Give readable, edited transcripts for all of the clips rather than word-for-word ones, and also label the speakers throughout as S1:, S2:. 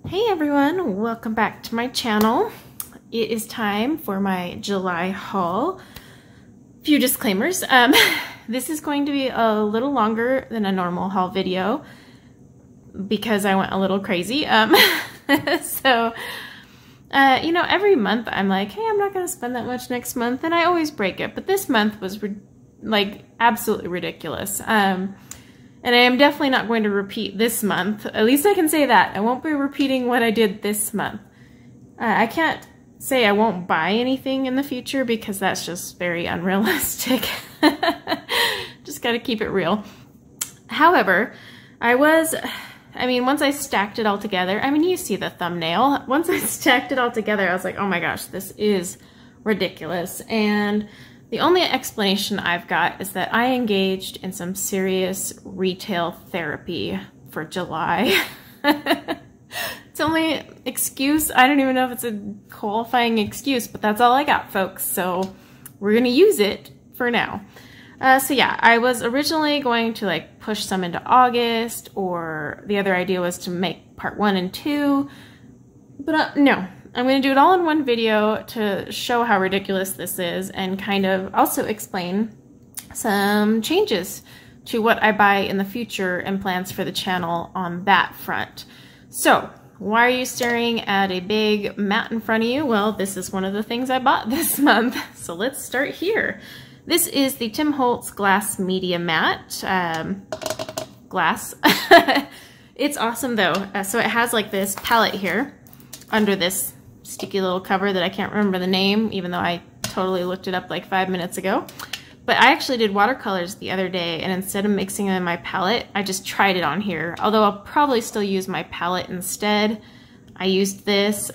S1: Hey everyone, welcome back to my channel. It is time for my July haul. Few disclaimers. This is going to be a little longer than a normal haul video because I went a little crazy. So, you know, every month I'm like, hey, I'm not going to spend that much next month, and I always break it. But this month was like absolutely ridiculous. And I am definitely not going to repeat this month. At least I can say that. I won't be repeating what I did this month. I can't say I won't buy anything in the future because that's just very unrealistic. Just gotta keep it real. However, once I stacked it all together, you see the thumbnail. Once I stacked it all together, I was like, oh my gosh, this is ridiculous. And the only explanation I've got is that I engaged in some serious retail therapy for July. It's only excuse. I don't even know if it's a qualifying excuse, but that's all I got, folks. So we're gonna use it for now. So yeah, I was originally going to like push some into August, or the other idea was to make part 1 and 2, but no. I'm going to do it all in one video to show how ridiculous this is and kind of also explain some changes to what I buy in the future and plans for the channel on that front. So, why are you staring at a big mat in front of you? Well, this is one of the things I bought this month. So let's start here. This is the Tim Holtz Glass Media Mat. Glass. It's awesome though. So it has like this palette here under this sticky little cover that I can't remember the name, even though I totally looked it up like 5 minutes ago. But I actually did watercolors the other day, and instead of mixing them in my palette, I just tried it on here. Although I'll probably still use my palette instead. I used this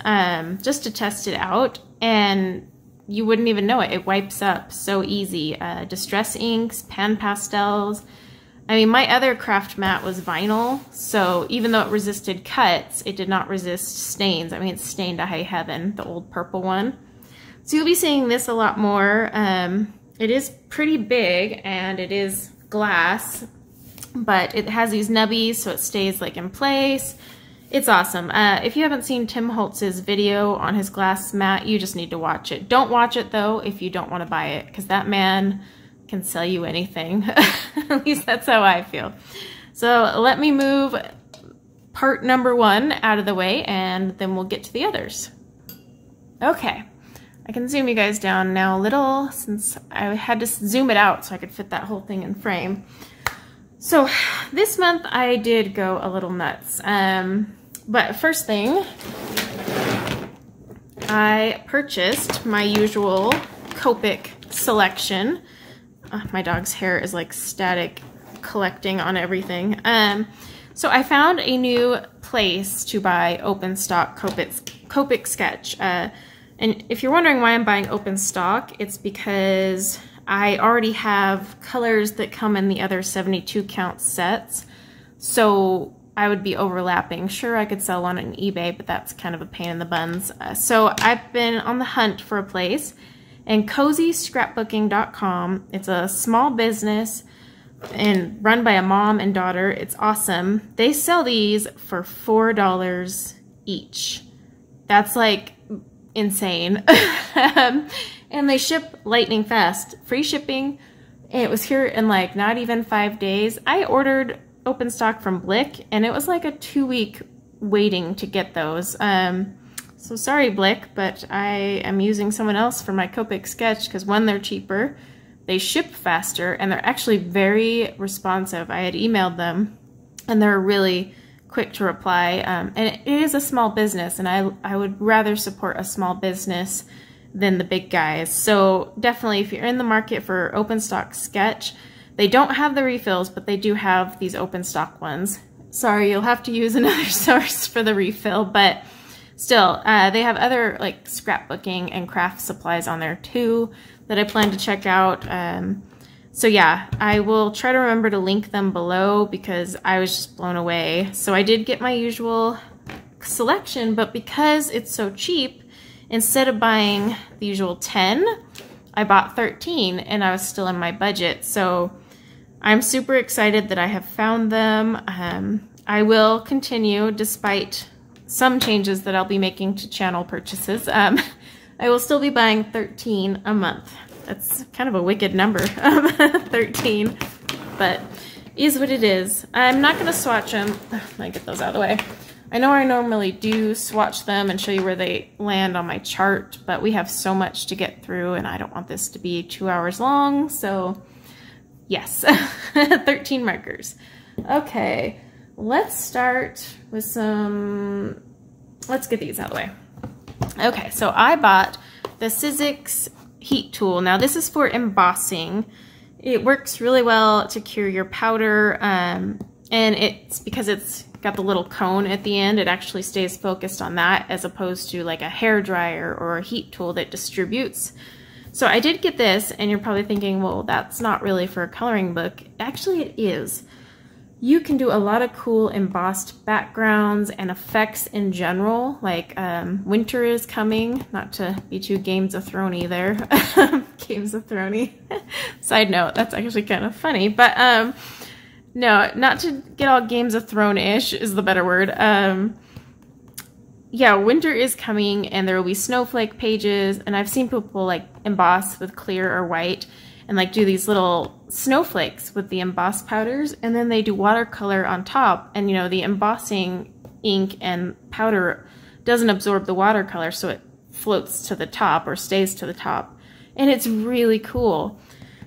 S1: just to test it out, and you wouldn't even know it. It wipes up so easy. Distress inks, pan pastels. My other craft mat was vinyl, so even though it resisted cuts, it did not resist stains. It's stained to high heaven, the old purple one. So you'll be seeing this a lot more. It is pretty big, and it is glass, but it has these nubbies, so it stays like in place. It's awesome. If you haven't seen Tim Holtz's video on his glass mat, you just need to watch it. Don't watch it though if you don't want to buy it, because that man can sell you anything. At least that's how I feel. So let me move part number 1 out of the way, and then we'll get to the others. Okay, I can zoom you guys down now a little since I had to zoom it out so I could fit that whole thing in frame. So this month I did go a little nuts. But first thing, I purchased my usual Copic selection. My dog's hair is like static collecting on everything. So I found a new place to buy open stock Copic Sketch. And if you're wondering why I'm buying open stock, it's because I already have colors that come in the other 72 count sets. So I would be overlapping. Sure, I could sell one on eBay, but that's kind of a pain in the buns. So I've been on the hunt for a place. And CozyScrapbooking.com, it's a small business and run by a mom and daughter. It's awesome. They sell these for $4 each. That's like insane. And they ship lightning fast. Free shipping. And it was here in like not even 5 days. I ordered open stock from Blick, and it was like a 2-week waiting to get those. So sorry, Blick, but I am using someone else for my Copic Sketch because, 1, they're cheaper, they ship faster, and they're actually very responsive. I had emailed them, and they're really quick to reply. And it is a small business, and I would rather support a small business than the big guys. So definitely, if you're in the market for open stock sketch, they don't have the refills, but they do have these open stock ones. Sorry, you'll have to use another source for the refill, but still, they have other like scrapbooking and craft supplies on there too that I plan to check out. So yeah, I will try to remember to link them below because I was just blown away. So I did get my usual selection, but because it's so cheap, instead of buying the usual 10, I bought 13, and I was still in my budget. So I'm super excited that I have found them. I will continue, despite some changes that I'll be making to channel purchases. I will still be buying 13 a month. That's kind of a wicked number, 13, but is what it is. I'm not going to swatch them. Let me get those out of the way. I know I normally do swatch them and show you where they land on my chart, but we have so much to get through and I don't want this to be 2 hours long, so yes, 13 markers. Okay, let's start with some, let's get these out of the way. Okay, so I bought the Sizzix heat tool. Now this is for embossing. It works really well to cure your powder, and it's because it's got the little cone at the end, it actually stays focused on that as opposed to like a hair dryer or a heat tool that distributes. So I did get this, and you're probably thinking, well, that's not really for a coloring book. Actually, it is. You can do a lot of cool embossed backgrounds and effects in general, like winter is coming, not to be too Games of Thrones-y there. Games of Thrones-y. Side note, that's actually kind of funny, but no, not to get all Games of Thrones-ish is the better word. Yeah, winter is coming and there will be snowflake pages, and I've seen people like emboss with clear or white and like do these little snowflakes with the emboss powders, and then they do watercolor on top, and you know, the embossing ink and powder doesn't absorb the watercolor, so it floats to the top or stays to the top, and it's really cool.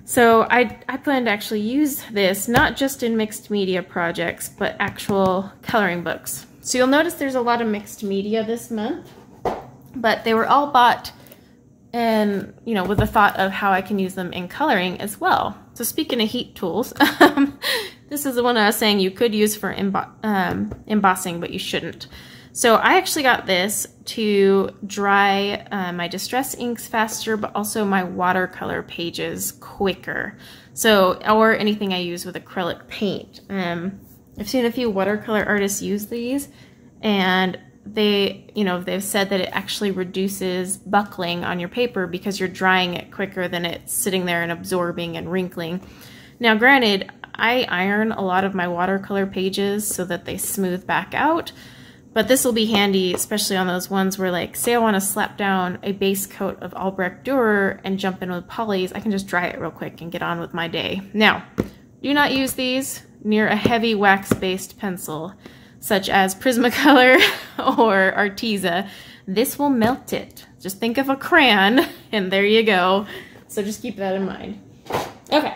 S1: So I plan to actually use this not just in mixed media projects, but actual coloring books. So you'll notice there's a lot of mixed media this month, but they were all bought and, you know, with the thought of how I can use them in coloring as well. So speaking of heat tools, this is the one I was saying you could use for embossing, but you shouldn't. So I actually got this to dry my distress inks faster, but also my watercolor pages quicker. So, or anything I use with acrylic paint. I've seen a few watercolor artists use these, and they, you know, they've said that it actually reduces buckling on your paper because you're drying it quicker than it's sitting there and absorbing and wrinkling. Now, granted, I iron a lot of my watercolor pages so that they smooth back out, but this will be handy, especially on those ones where, like, say I want to slap down a base coat of Albrecht Dürer and jump in with polys, I can just dry it real quick and get on with my day. Now, do not use these near a heavy wax-based pencil, such as Prismacolor or Arteza. This will melt it. Just think of a crayon, and there you go. So just keep that in mind. Okay.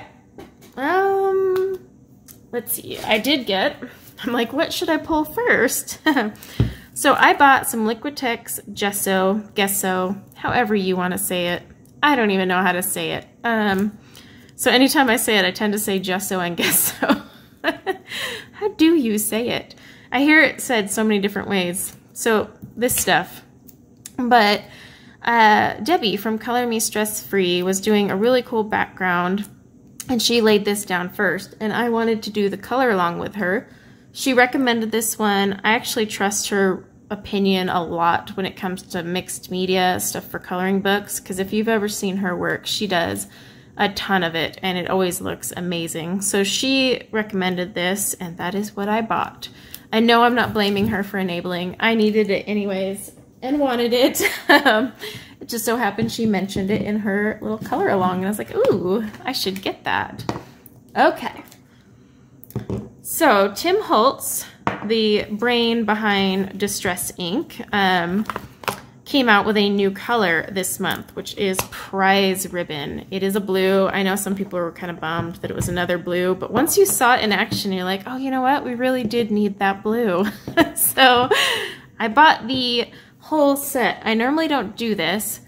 S1: Let's see. I did get, I'm like, what should I pull first? So I bought some Liquitex Gesso, however you want to say it. I don't even know how to say it. So anytime I say it, I tend to say Gesso and Gesso. How do you say it? I hear it said so many different ways. So this stuff. But Debbie from Color Me Stress Free was doing a really cool background, and she laid this down first, and I wanted to do the color along with her. She recommended this one. I actually trust her opinion a lot when it comes to mixed media stuff for coloring books, because if you've ever seen her work, she does a ton of it, and it always looks amazing. So she recommended this, and that is what I bought. I know I'm not blaming her for enabling. I needed it anyways and wanted it. It just so happened she mentioned it in her little color along, and I was like, ooh, I should get that. Okay. So Tim Holtz, the brain behind Distress Ink, came out with a new color this month, which is Prize Ribbon. It is a blue. I know some people were kind of bummed that it was another blue, but once you saw it in action, you're like, oh, you know what? We really did need that blue. So I bought the whole set. I normally don't do this,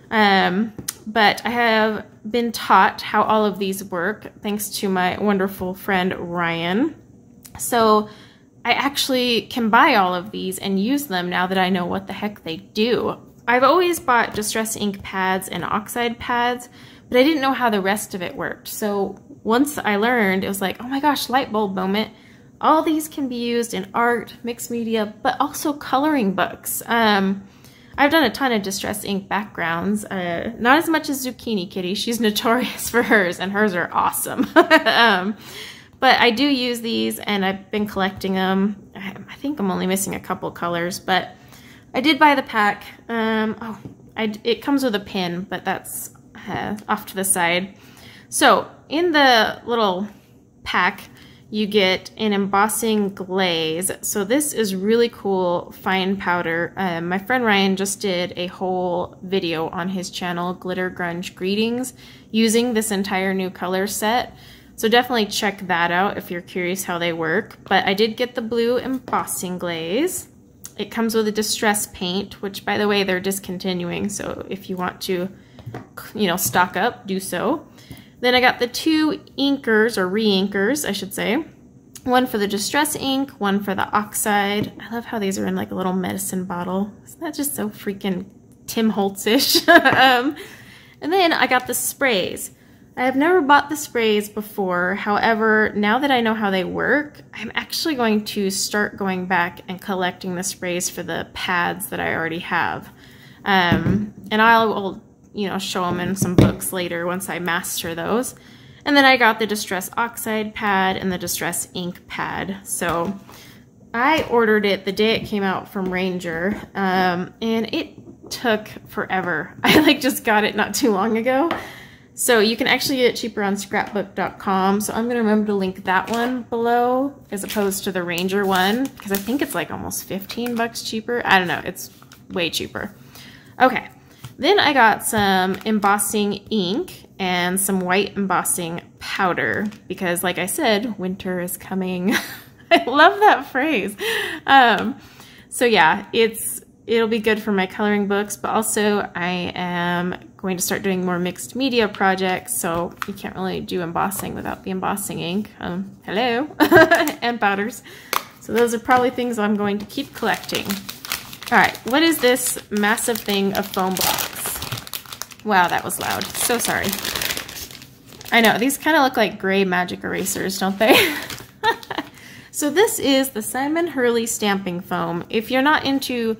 S1: but I have been taught how all of these work thanks to my wonderful friend Ryan. So I actually can buy all of these and use them now that I know what the heck they do. I've always bought Distress Ink pads and oxide pads, but I didn't know how the rest of it worked. So once I learned, it was like, oh my gosh, light bulb moment. All these can be used in art, mixed media, but also coloring books. I've done a ton of Distress Ink backgrounds, not as much as Zucchini Kitty. She's notorious for hers, and hers are awesome. But I do use these, and I've been collecting them. I think I'm only missing a couple colors, but I did buy the pack. It comes with a pin, but that's off to the side. So in the little pack, you get an embossing glaze. So this is really cool fine powder. My friend Ryan just did a whole video on his channel, Glitter Grunge Greetings, using this entire new color set. So definitely check that out if you're curious how they work. But I did get the blue embossing glaze. It comes with a distress paint, which by the way, they're discontinuing. So if you want to, you know, stock up, do so. Then I got the two inkers, or re-inkers, I should say. One for the distress ink, one for the oxide. I love how these are in like a little medicine bottle. Isn't that just so freaking Tim Holtz-ish? And then I got the sprays. I have never bought the sprays before. However, now that I know how they work, I'm actually going to start going back and collecting the sprays for the pads that I already have. And I'll you know, show them in some books later once I master those. And then I got the Distress Oxide pad and the Distress Ink pad. So I ordered it the day it came out from Ranger, and it took forever. I like just got it not too long ago. So you can actually get it cheaper on scrapbook.com. So I'm gonna remember to link that one below as opposed to the Ranger one, because I think it's like almost 15 bucks cheaper. I don't know, it's way cheaper. Okay. Then I got some embossing ink and some white embossing powder because, like I said, winter is coming. I love that phrase. So yeah, it'll be good for my coloring books, but also I am going to start doing more mixed media projects, so you can't really do embossing without the embossing ink. Hello. And powders. So those are probably things I'm going to keep collecting. All right, what is this massive thing of foam blocks? Wow, that was loud. So sorry. I know, these kind of look like gray magic erasers, don't they? So this is the Simon Hurley stamping foam. If you're not into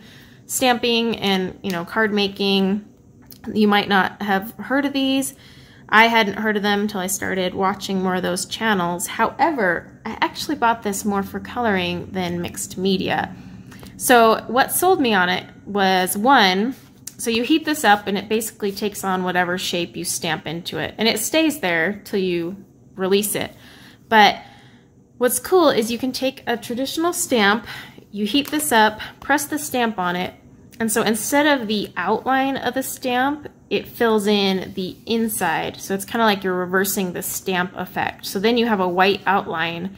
S1: stamping and, you know, card making, you might not have heard of these. I hadn't heard of them until I started watching more of those channels. However, I actually bought this more for coloring than mixed media. So what sold me on it was, one, so you heat this up and it basically takes on whatever shape you stamp into it. And it stays there till you release it. But what's cool is you can take a traditional stamp, you heat this up, press the stamp on it, and so instead of the outline of the stamp, it fills in the inside. So it's kind of like you're reversing the stamp effect. So then you have a white outline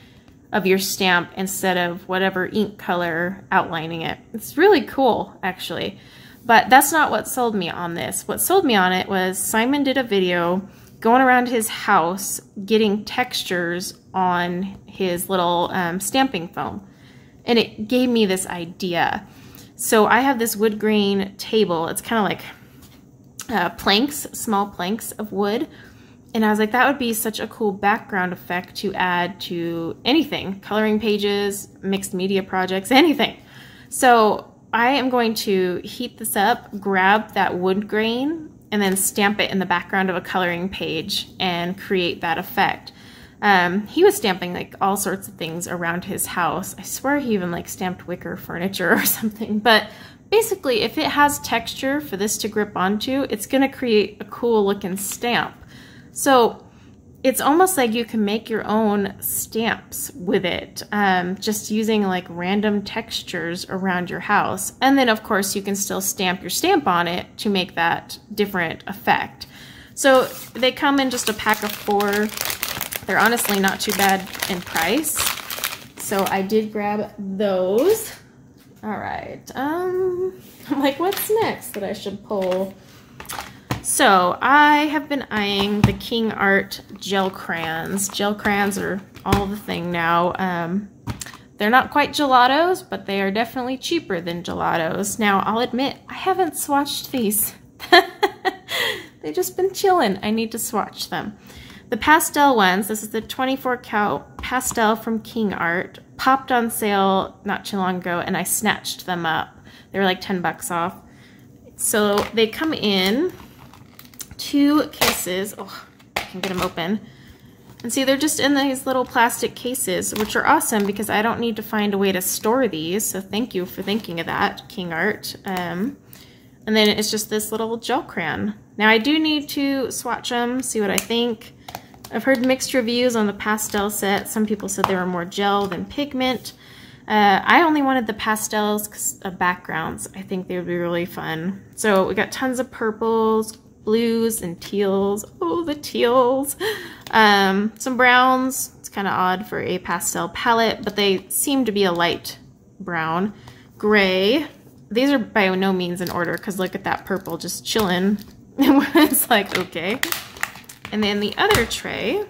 S1: of your stamp instead of whatever ink color outlining it. It's really cool, actually. But that's not what sold me on this. What sold me on it was Simon did a video going around his house getting textures on his little stamping foam. And it gave me this idea. So I have this wood grain table. It's kind of like planks, small planks of wood. And I was like, that would be such a cool background effect to add to anything, coloring pages, mixed media projects, anything. So I am going to heat this up, grab that wood grain, and then stamp it in the background of a coloring page and create that effect. He was stamping like all sorts of things around his house. I swear he even like stamped wicker furniture or something. But basically, if it has texture for this to grip onto, it's going to create a cool looking stamp. So it's almost like you can make your own stamps with it, just using like random textures around your house. And then of course you can still stamp your stamp on it to make that different effect. So they come in just a pack of 4. They're honestly not too bad in price. So I did grab those. All right, I'm like, what's next that I should pull? So I have been eyeing the King Art gel crayons. Gel crayons are all the thing now. They're not quite gelatos, but they are definitely cheaper than gelatos. Now, I'll admit, I haven't swatched these. They've just been chilling. I need to swatch them. The pastel ones, this is the 24 count pastel from King Art, popped on sale not too long ago, and I snatched them up. They were like 10 bucks off. So they come in 2 cases. Oh, I can get them open. And see, they're just in these little plastic cases, which are awesome because I don't need to find a way to store these. So thank you for thinking of that, King Art. And then it's just this little gel crayon. Now I do need to swatch them, see what I think. I've heard mixed reviews on the pastel set. Some people said they were more gel than pigment. I only wanted the pastels because of backgrounds. I think they would be really fun. So we got tons of purples, blues, and teals. Oh, the teals. Some browns. It's kind of odd for a pastel palette, but they seem to be a light brown. Gray. These are by no means in order because look at that purple just chilling. It's like, okay. And then the other tray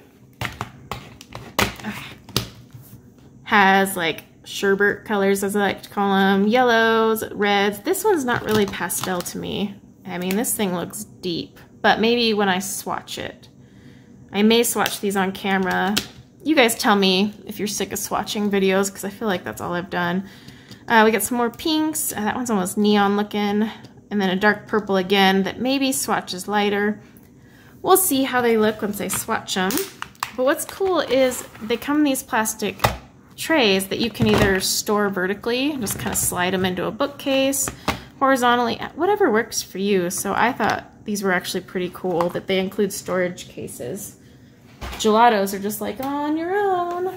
S1: has like sherbet colors, as I like to call them, yellows, reds. This one's not really pastel to me. I mean, this thing looks deep, but maybe when I swatch it. I may swatch these on camera. You guys tell me if you're sick of swatching videos because I feel like that's all I've done. We got some more pinks. That one's almost neon looking. And then a dark purple again that maybe swatches lighter. We'll see how they look once I swatch them. But what's cool is they come in these plastic trays that you can either store vertically, just kind of slide them into a bookcase, horizontally, whatever works for you. So I thought these were actually pretty cool that they include storage cases. Gelatos are just like on your own. All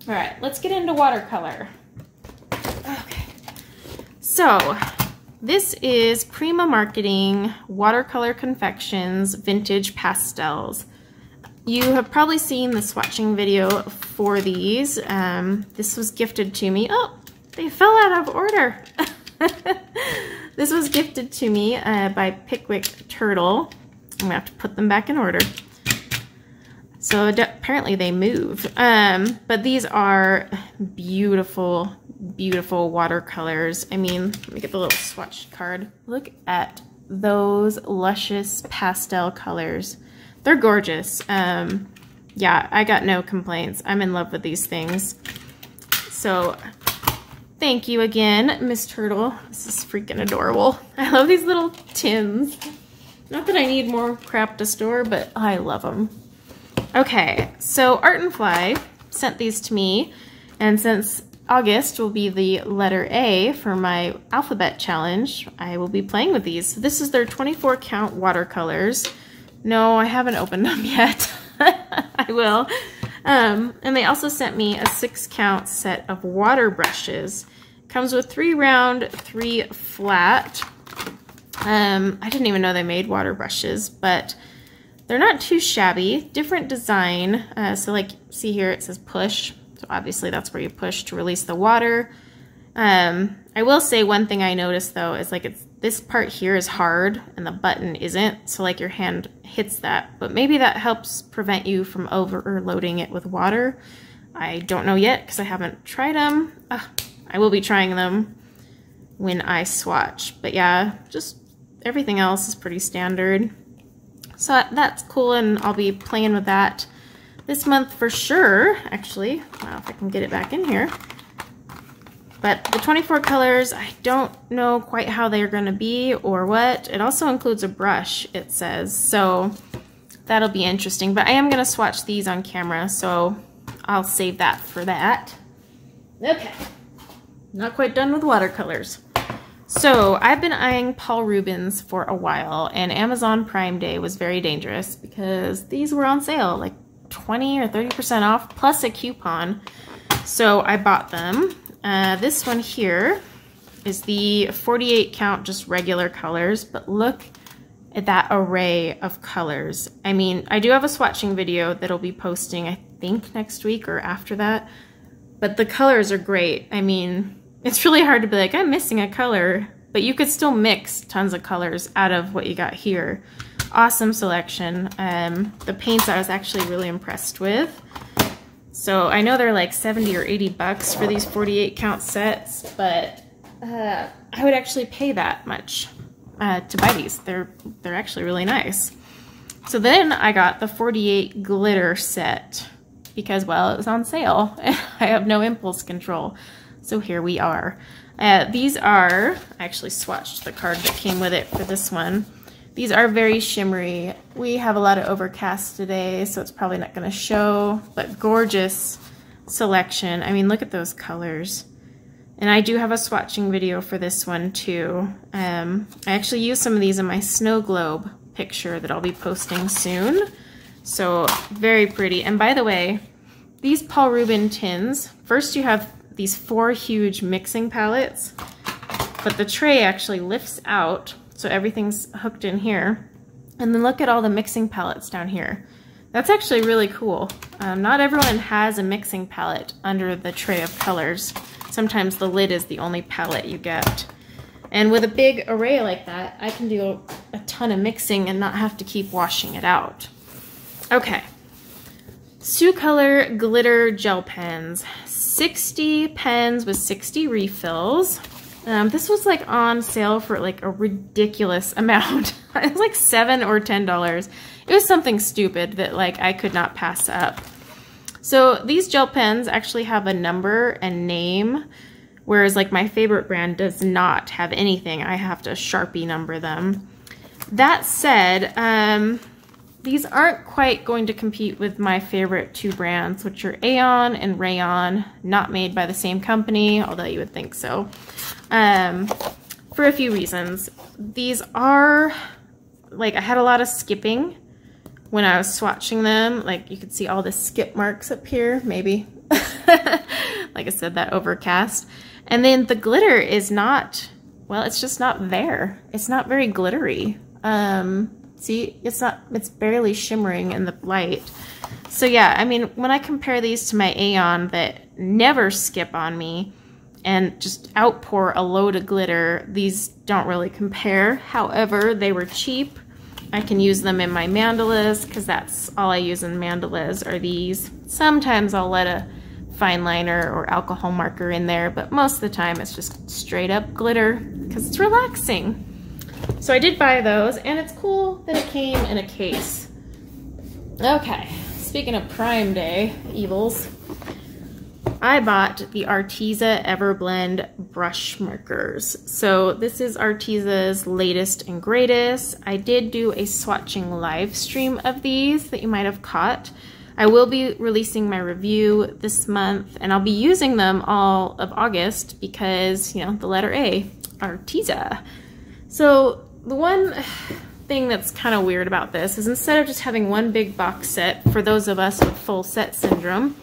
S1: right, let's get into watercolor. Okay, so this is Prima Marketing Watercolor Confections Vintage Pastels. You have probably seen the swatching video for these. This was gifted to me. Oh, they fell out of order. This was gifted to me by Pickwick Turtle. I'm gonna have to put them back in order. So apparently they move. But these are beautiful, beautiful watercolors. I mean, let me get the little swatch card. Look at those luscious pastel colors. They're gorgeous. Yeah, I got no complaints. I'm in love with these things. So thank you again, Miss Turtle. This is freaking adorable. I love these little tins. Not that I need more crap to store, but I love them. Okay, so Art and Fly sent these to me, and since August will be the letter A for my alphabet challenge, I will be playing with these. So this is their 24 count watercolors. No, I haven't opened them yet. I will. And they also sent me a 6 count set of water brushes. Comes with 3 round, 3 flat. I didn't even know they made water brushes, but they're not too shabby. Different design. So like, see here it says push. So obviously that's where you push to release the water. I will say one thing I noticed though is like this part here is hard and the button isn't. So like your hand hits that, but maybe that helps prevent you from overloading it with water. I don't know yet because I haven't tried them. I will be trying them when I swatch. But yeah, just everything else is pretty standard. So that's cool, and I'll be playing with that this month for sure, actually. Wow, if I can get it back in here. But the 24 colors, I don't know quite how they're going to be or what. It also includes a brush, it says, so that'll be interesting. But I am going to swatch these on camera, so I'll save that for that. Okay, not quite done with watercolors. So I've been eyeing Paul Rubens for a while, and Amazon Prime Day was very dangerous because these were on sale, like 20 or 30% off, plus a coupon. So I bought them. This one here is the 48 count, just regular colors, but look at that array of colors. I mean, I do have a swatching video that'll be posting, I think next week or after that, but the colors are great. I mean, it's really hard to be like, I'm missing a color, but you could still mix tons of colors out of what you got here. Awesome selection. The paints I was actually really impressed with. So I know they're like 70 or 80 bucks for these 48 count sets, but I would actually pay that much to buy these. They're actually really nice. So then I got the 48 glitter set because, well, it was on sale. I have no impulse control. So here we are. These are, I actually swatched the card that came with it for this one. These are very shimmery. We have a lot of overcast today, so it's probably not going to show, but gorgeous selection. I mean, look at those colors. And I do have a swatching video for this one too. I actually used some of these in my snow globe picture that I'll be posting soon. So very pretty. And by the way, these Paul Rubens tins, first you have these 4 huge mixing palettes, but the tray actually lifts out, so everything's hooked in here. And then look at all the mixing palettes down here. That's actually really cool. Not everyone has a mixing palette under the tray of colors. Sometimes the lid is the only palette you get. And with a big array like that, I can do a ton of mixing and not have to keep washing it out. Okay. Color glitter gel pens. 60 pens with 60 refills. This was like on sale for like a ridiculous amount. It was like $7 or $10. It was something stupid that like I could not pass up. So these gel pens actually have a number and name, whereas like my favorite brand does not have anything. I have to Sharpie number them. That said, these aren't quite going to compete with my favorite 2 brands, which are Aeon and Rayon, not made by the same company, although you would think so, for a few reasons. These are, like, I had a lot of skipping when I was swatching them. Like, you could see all the skip marks up here, maybe. Like I said, that overcast. And then the glitter is not, well, it's just not there. It's not very glittery. See, it's barely shimmering in the light. So yeah, I mean, when I compare these to my Aeon that never skip on me and just outpour a load of glitter, these don't really compare. However, they were cheap. I can use them in my mandalas because that's all I use in mandalas are these. Sometimes I'll let a fine liner or alcohol marker in there, but most of the time it's just straight up glitter because it's relaxing. So I did buy those, and it's cool that it came in a case. Okay, speaking of Prime Day evils, I bought the Arteza Everblend brush markers. So this is Arteza's latest and greatest. I did do a swatching live stream of these that you might have caught. I will be releasing my review this month, and I'll be using them all of August because, you know, the letter A, Arteza. So the one thing that's kind of weird about this is instead of just having one big box set for those of us with full set syndrome,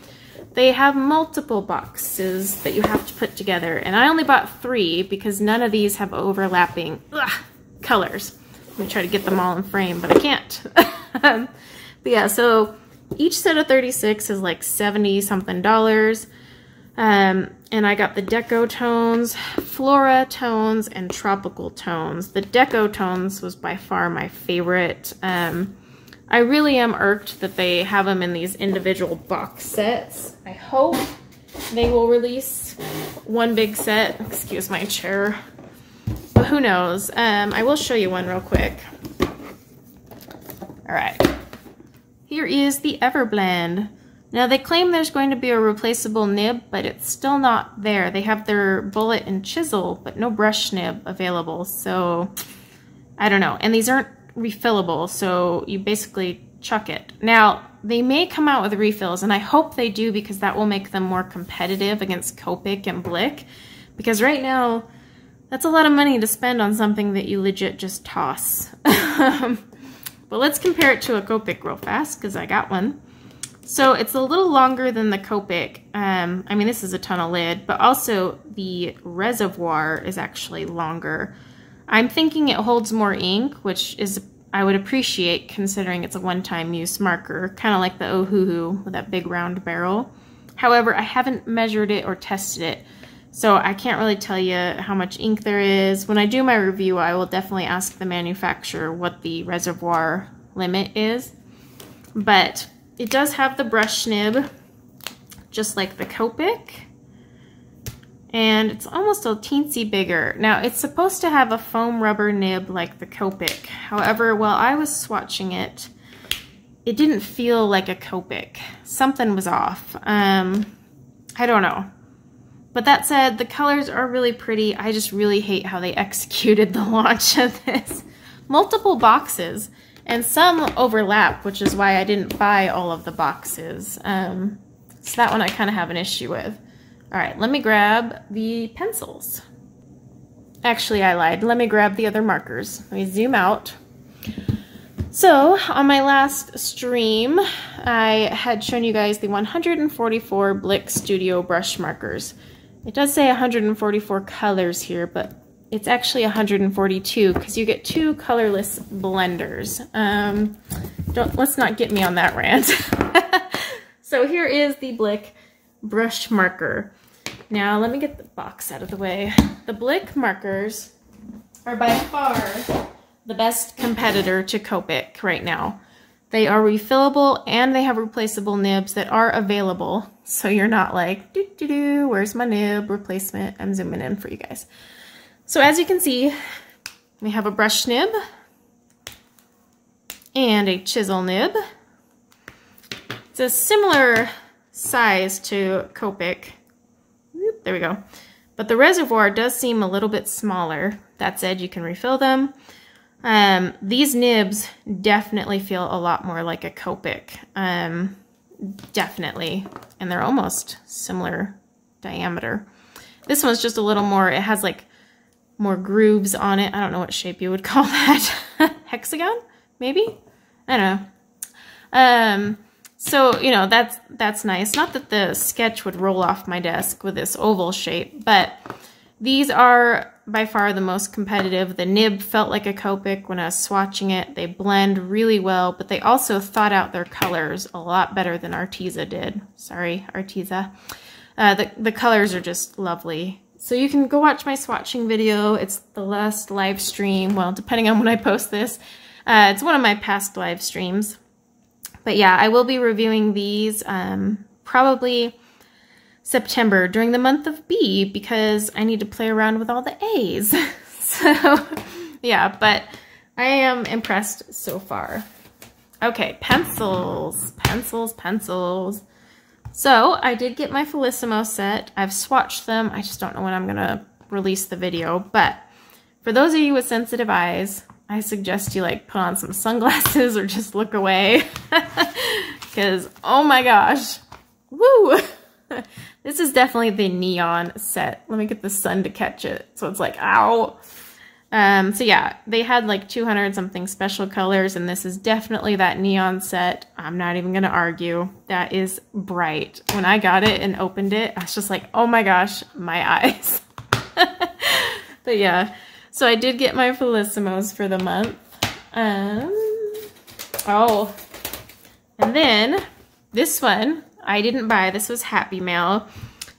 S1: they have multiple boxes that you have to put together. And I only bought 3 because none of these have overlapping colors. I'm gonna try to get them all in frame, but I can't. But yeah, so each set of 36 is like $70 something. And I got the Deco tones, Flora tones, and Tropical tones. The Deco tones was by far my favorite. I really am irked that they have them in these individual box sets. I hope they will release one big set. Excuse my chair. But who knows? I will show you one real quick. All right. Here is the Everblend. Now they claim there's going to be a replaceable nib, but it's still not there. They have their bullet and chisel, but no brush nib available. So I don't know. And these aren't refillable, so you basically chuck it. Now they may come out with refills, and I hope they do because that will make them more competitive against Copic and Blick. Because right now, that's a lot of money to spend on something that you legit just toss. But let's compare it to a Copic real fast because I got one. So it's a little longer than the Copic. I mean, this is a tunnel lid, but also the reservoir is actually longer. I'm thinking it holds more ink, which is I would appreciate considering it's a one-time use marker, kind of like the Ohuhu with that big round barrel. However, I haven't measured it or tested it, so I can't really tell you how much ink there is. When I do my review, I will definitely ask the manufacturer what the reservoir limit is. But it does have the brush nib, just like the Copic. And it's almost a teensy bigger. Now, it's supposed to have a foam rubber nib like the Copic. However, while I was swatching it, it didn't feel like a Copic. Something was off. I don't know. But that said, the colors are really pretty. I just really hate how they executed the launch of this. multiple boxes, and some overlap, which is why I didn't buy all of the boxes. So that one I kind of have an issue with. All right, let me grab the pencils. Actually, I lied. Let me grab the other markers. Let me zoom out. So on my last stream, I had shown you guys the 144 Blick Studio brush markers. It does say 144 colors here, but it's actually 142 because you get 2 colorless blenders. Let's not get me on that rant. So here is the Blick brush marker. Now let me get the box out of the way. The Blick markers are by far the best competitor to Copic right now. They are refillable and they have replaceable nibs that are available. So you're not like, where's my nib replacement? I'm zooming in for you guys. So as you can see, we have a brush nib and a chisel nib. It's a similar size to Copic. There we go. But the reservoir does seem a little bit smaller. That said, you can refill them. These nibs definitely feel a lot more like a Copic. Definitely. And they're almost similar diameter. This one's just a little more, it has like more grooves on it. I don't know what shape you would call that. Hexagon, maybe? I don't know. So, you know, that's nice. Not that the sketch would roll off my desk with this oval shape, but these are by far the most competitive. The nib felt like a Copic when I was swatching it. They blend really well, but they also thought out their colors a lot better than Arteza did. Sorry, Arteza. The colors are just lovely. So you can go watch my swatching video. It's the last live stream. Well, depending on when I post this. It's one of my past live streams. But yeah, I will be reviewing these probably September during the month of B because I need to play around with all the A's. So yeah, but I am impressed so far. Okay, pencils, pencils, pencils. So I did get my Felissimo set. I've swatched them. I just don't know when I'm gonna release the video, but for those of you with sensitive eyes, I suggest you like put on some sunglasses or just look away because oh my gosh, woo! This is definitely the neon set. Let me get the sun to catch it so it's like ow. So yeah, they had like 200 something special colors and this is definitely that neon set. I'm not even gonna argue. That is bright. When I got it and opened it, I was just like, oh my gosh, my eyes. But yeah. So I did get my Felissimos for the month. Oh, and then this one I didn't buy. This was Happy Mail.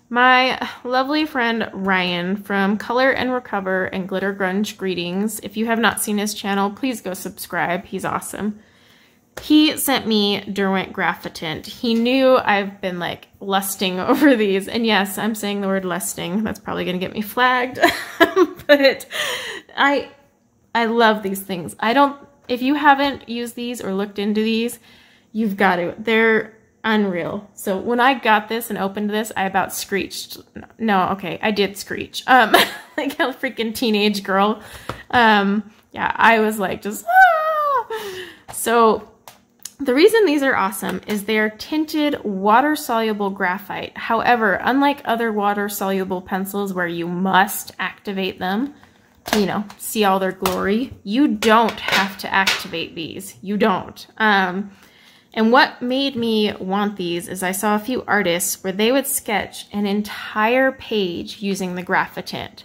S1: My lovely friend Ryan from Color and Recover and Glitter Grunge Greetings. If you have not seen his channel, please go subscribe. He's awesome. He sent me Derwent Graphite. He knew I've been like lusting over these. And yes, I'm saying the word lusting. That's probably going to get me flagged. But I love these things. If you haven't used these or looked into these, you've got to. They're unreal. So when I got this and opened this, I about screeched. No, okay, I did screech. Like a freaking teenage girl. Yeah, I was like just, ah! So the reason these are awesome is they're tinted water-soluble graphite. However, unlike other water-soluble pencils where you must activate them to, you know, see all their glory, you don't have to activate these. You don't. And what made me want these is I saw a few artists where they would sketch an entire page using the graphite.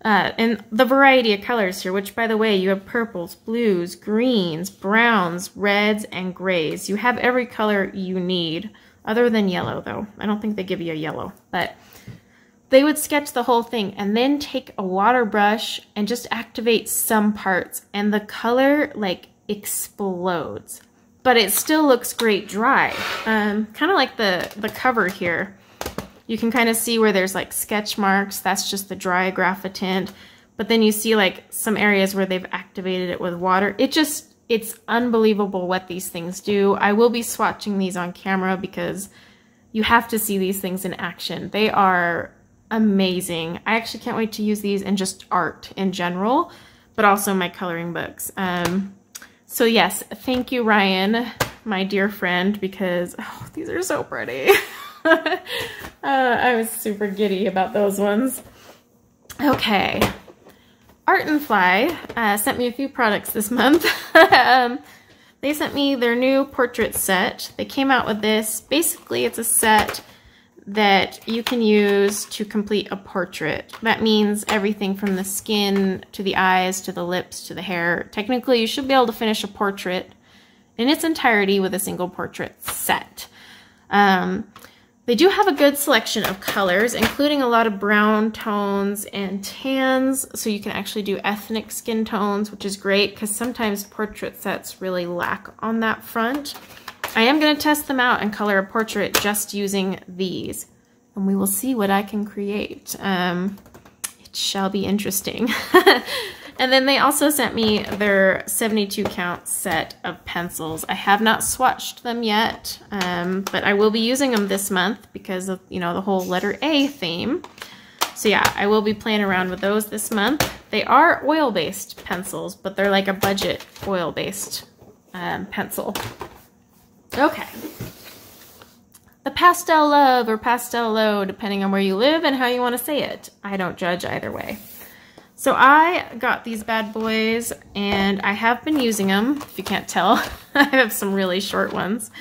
S1: And the variety of colors here, which by the way, you have purples, blues, greens, browns, reds, and grays. You have every color you need, other than yellow though. I don't think they give you a yellow, but they would sketch the whole thing and then take a water brush and just activate some parts and the color like explodes. But it still looks great dry. Kind of like the cover here. You can kind of see where there's like sketch marks. That's just the dry graphite. But then you see like some areas where they've activated it with water. It's unbelievable what these things do. I will be swatching these on camera because you have to see these things in action. They are amazing. I actually can't wait to use these in just art in general. but also my coloring books. So yes, thank you, Ryan, my dear friend, because these are so pretty. I was super giddy about those ones. Okay. Art and Fly sent me a few products this month. They sent me their new portrait set. They came out with this. Basically, it's a set that you can use to complete a portrait. That means everything from the skin to the eyes to the lips to the hair. Technically, you should be able to finish a portrait in its entirety with a single portrait set. They do have a good selection of colors, including a lot of brown tones and tans, so you can actually do ethnic skin tones, which is great because sometimes portrait sets really lack on that front. I am going to test them out and color a portrait just using these, and we will see what I can create. It shall be interesting. And then they also sent me their 72 count set of pencils. I have not swatched them yet, but I will be using them this month because of, you know, the whole letter A theme. So yeah, I will be playing around with those this month. They are oil-based pencils, but they're like a budget oil-based pencil. Okay. The Pastel Love or Pastel Low, depending on where you live and how you want to say it. I don't judge either way. So I got these bad boys and I have been using them, if you can't tell. I have some really short ones,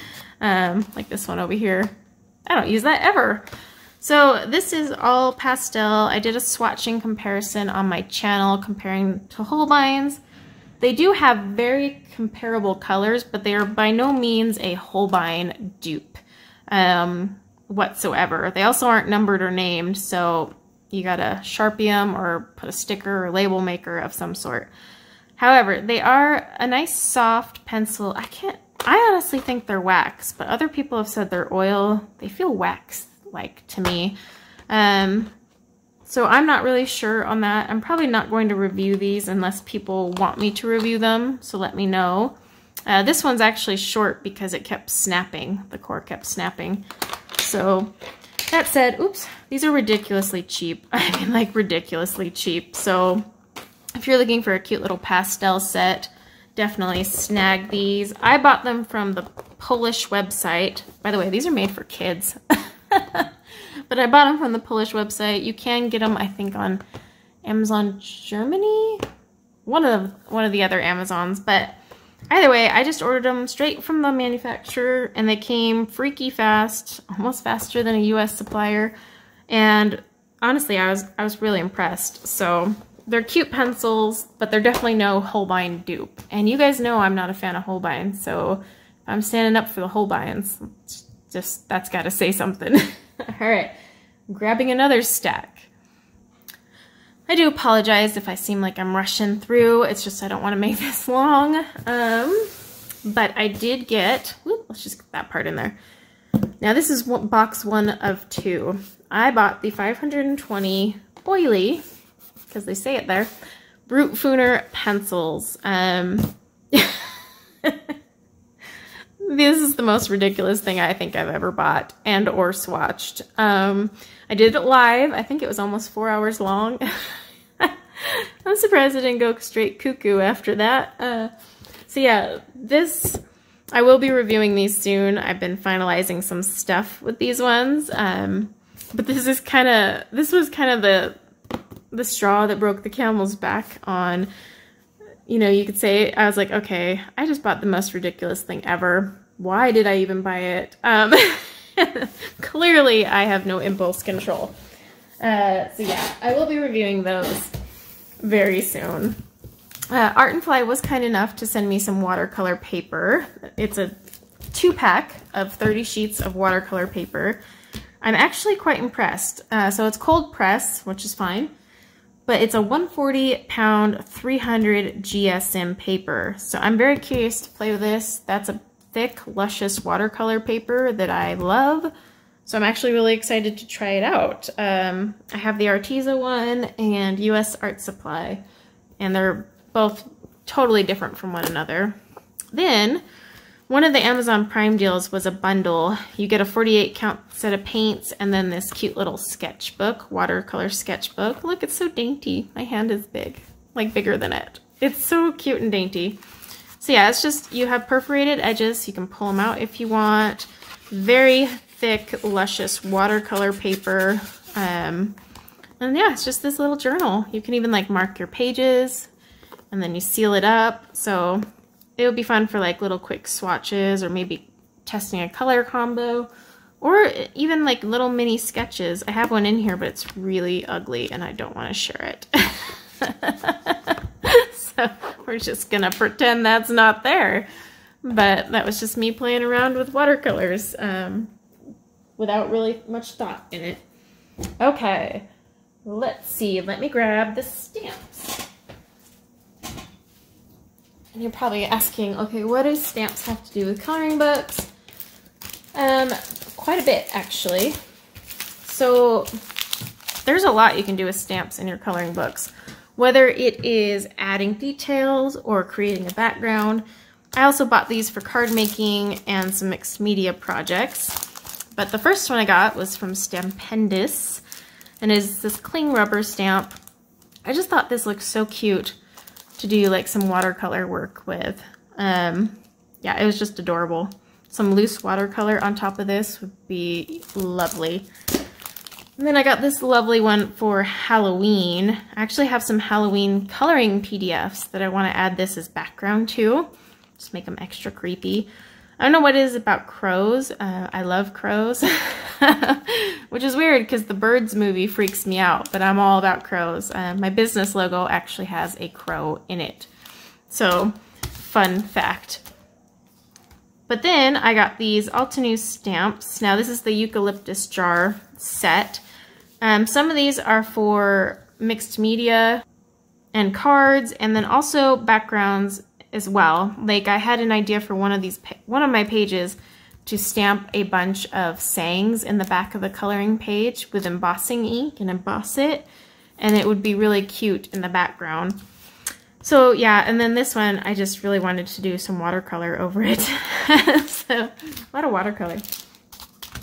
S1: like this one over here. I don't use that ever. So this is all pastel. I did a swatching comparison on my channel comparing to Holbein's. They do have very comparable colors, but they are by no means a Holbein dupe whatsoever. They also aren't numbered or named, so you gotta Sharpie them or put a sticker or label maker of some sort. However, they are a nice soft pencil. I honestly think they're wax, but other people have said they're oil. They feel wax-like to me. So I'm not really sure on that. I'm probably not going to review these unless people want me to review them, so let me know. This one's actually short because it kept snapping. The core kept snapping. So that said, oops, these are ridiculously cheap. I mean, like ridiculously cheap. So if you're looking for a cute little pastel set, definitely snag these. I bought them from the Polish website. By the way, these are made for kids. But I bought them from the Polish website. You can get them, I think, on Amazon Germany? One of the other Amazons. But either way, I just ordered them straight from the manufacturer, and they came freaky fast, almost faster than a US supplier. And honestly, I was really impressed. So they're cute pencils, but they're definitely no Holbein dupe. And you guys know I'm not a fan of Holbein, so if I'm standing up for the Holbeins, just that's got to say something. All right, grabbing another stack. I do apologize if I seem like I'm rushing through. It's just I don't want to make this long. But I did get, whoop, let's just get that part in there. Now this is box 1 of 2. I bought the 520 oily, because they say it there, Brute Fooner pencils. This is the most ridiculous thing I think I've ever bought and or swatched. I did it live. I think it was almost 4 hours long. I'm surprised I didn't go straight cuckoo after that. So yeah, I will be reviewing these soon. I've been finalizing some stuff with these ones. But this was kind of the straw that broke the camel's back on, you know, you could say. I was like, okay, I just bought the most ridiculous thing ever. Why did I even buy it? Clearly, I have no impulse control. So yeah, I will be reviewing those very soon. Art and Fly was kind enough to send me some watercolor paper. It's a 2-pack of 30 sheets of watercolor paper. I'm actually quite impressed. So it's cold press, which is fine. But it's a 140-pound 300 GSM paper. So I'm very curious to play with this. That's a thick, luscious watercolor paper that I love. So I'm actually really excited to try it out. I have the Arteza one and US Art Supply. And they're both totally different from one another. Then, one of the Amazon Prime deals was a bundle. You get a 48 count set of paints and then this cute little sketchbook, watercolor sketchbook. Look, it's so dainty. My hand is big, like bigger than it. It's so cute and dainty. So yeah, it's just, you have perforated edges, so you can pull them out if you want. Very thick, luscious watercolor paper. And yeah, it's just this little journal. You can even like mark your pages and then you seal it up. So it would be fun for like little quick swatches or maybe testing a color combo or even like little mini sketches. I have one in here, but it's really ugly and I don't want to share it. So we're just gonna pretend that's not there. But that was just me playing around with watercolors without really much thought in it. Okay, let's see. Let me grab the stamps. And you're probably asking, okay, what do stamps have to do with coloring books? Quite a bit, actually. So there's a lot you can do with stamps in your coloring books, whether it is adding details or creating a background. I also bought these for card making and some mixed media projects. But the first one I got was from Stampendous, and is this cling rubber stamp. I just thought this looked so cute to do like some watercolor work with. Yeah, it was just adorable. Some loose watercolor on top of this would be lovely. And then I got this lovely one for Halloween. I actually have some Halloween coloring PDFs that I want to add this as background to. Just make them extra creepy. I don't know what it is about crows. I love crows, which is weird because the Birds movie freaks me out, but I'm all about crows. My business logo actually has a crow in it. So, fun fact. But then I got these Altenew stamps. Now this is the eucalyptus jar set. Some of these are for mixed media and cards, and then also backgrounds as well. Like I had an idea for one of my pages to stamp a bunch of sayings in the back of the coloring page with embossing ink and emboss it, and it would be really cute in the background. So yeah, and then this one I just really wanted to do some watercolor over it. So a lot of watercolor.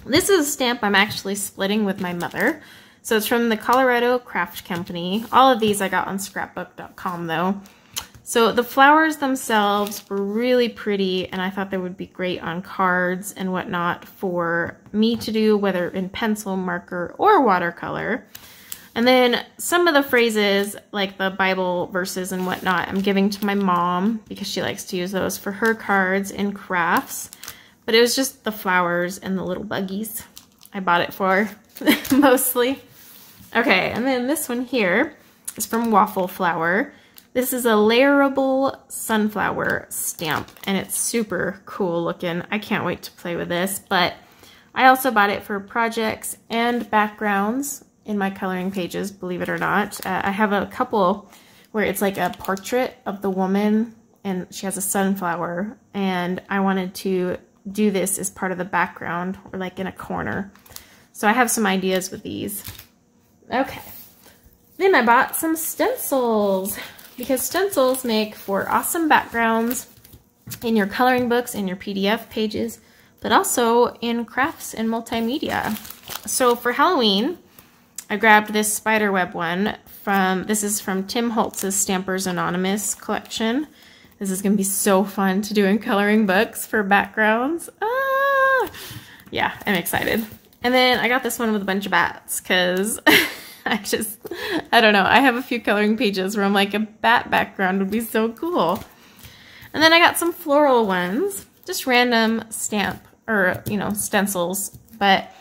S1: This is a stamp I'm actually splitting with my mother. So it's from the Colorado Craft Company. All of these I got on scrapbook.com though. So the flowers themselves were really pretty, and I thought they would be great on cards and whatnot for me to do, whether in pencil, marker, or watercolor. And then some of the phrases, like the Bible verses and whatnot, I'm giving to my mom because she likes to use those for her cards and crafts. But it was just the flowers and the little buggies I bought it for, mostly. Okay, and then this one here is from Waffle Flower. This is a layerable sunflower stamp, and it's super cool looking. I can't wait to play with this, but I also bought it for projects and backgrounds in my coloring pages, believe it or not. I have a couple where it's like a portrait of the woman, and she has a sunflower, and I wanted to do this as part of the background or like in a corner. So I have some ideas with these. Okay. Then I bought some stencils, because stencils make for awesome backgrounds in your coloring books and your PDF pages, but also in crafts and multimedia. So for Halloween, I grabbed this spiderweb one this is from Tim Holtz's Stampers Anonymous collection. This is gonna be so fun to do in coloring books for backgrounds. Ah! Yeah, I'm excited. And then I got this one with a bunch of bats because I don't know. I have a few coloring pages where I'm like, a bat background would be so cool. And then I got some floral ones, just random stamp or, you know, stencils, but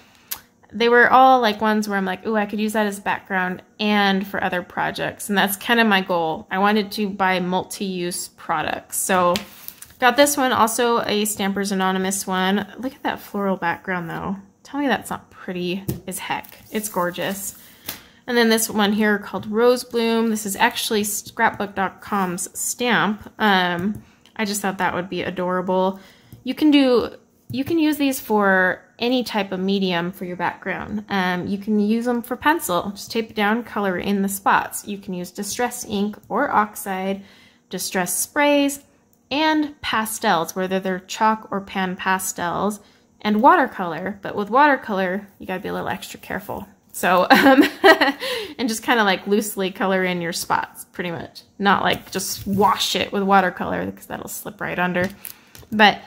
S1: they were all like ones where I'm like, ooh, I could use that as background and for other projects. And that's kind of my goal. I wanted to buy multi-use products. So got this one, also a Stampers Anonymous one. Look at that floral background though. Tell me that's not pretty as heck. It's gorgeous. And then this one here called Rose Bloom. This is actually scrapbook.com's stamp. I just thought that would be adorable. You can use these for any type of medium for your background. You can use them for pencil. Just tape it down, color in the spots. You can use distress ink or oxide, distress sprays, and pastels, whether they're chalk or pan pastels, and watercolor. But with watercolor, you gotta be a little extra careful So, and just kind of like loosely color in your spots, pretty much. Not like just wash it with watercolor because that'll slip right under. But